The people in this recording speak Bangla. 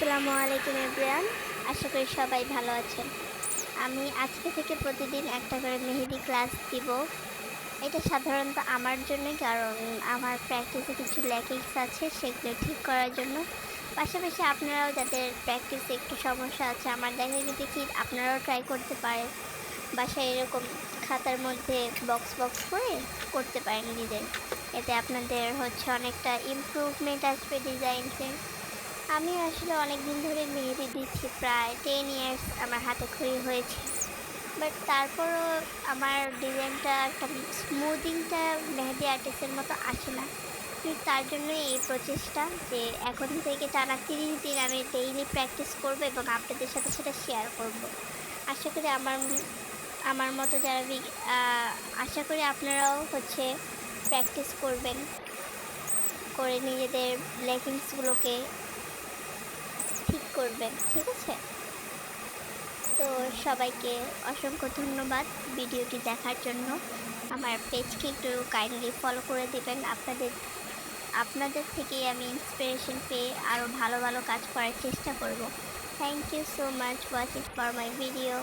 আসসালামু আলাইকুম এভরিওয়ান। আশা করি সবাই ভালো আছেন। আমি আজকে থেকে প্রতিদিন একটা করে মেহেদি ক্লাস দিব। এটা সাধারণত আমার জন্যই, কারণ আমার প্র্যাকটিসে কিছু ল্যাকিংস আছে সেগুলো ঠিক করার জন্য। পাশাপাশি আপনারাও যাদের প্র্যাকটিসে একটু সমস্যা আছে আমার দেখি আপনারাও ট্রাই করতে পারেন। বাসায় এরকম খাতার মধ্যে বক্স করে করতে পারেন ডিজাইন। এতে আপনাদের অনেকটা ইমপ্রুভমেন্ট আসবে ডিজাইনসে। আমি আসলে অনেক দিন ধরে মেহেদি দিচ্ছি, প্রায় 10 ইয়ার্স আমার হাতে খড়ি হয়েছে। বাট তারপরও আমার ডিজাইনটা একটা স্মুদিংটা মেহেদি আর্টিস্টের মতো আসে না। কিন্তু তার জন্যই এই প্রচেষ্টা যে এখন থেকে টানা 30 দিন আমি ডেইলি প্র্যাকটিস করবো এবং আপনাদের সাথে সেটা শেয়ার করব। আশা করি আমার মতো যারা আশা করি আপনারাও প্র্যাকটিস করবেন, করে নিজেদের লেগিংসগুলোকে ঠিক করবেন। ঠিক আছে? তো সবাইকে অসংখ্য ধন্যবাদ ভিডিওটি দেখার জন্য। আমার পেজকে একটু কাইন্ডলি ফলো করে দিবেন। আপনাদের থেকেই আমি ইন্সপিরেশন পেয়ে আরও ভালো কাজ করার চেষ্টা করব। Thank you so much watching for my video.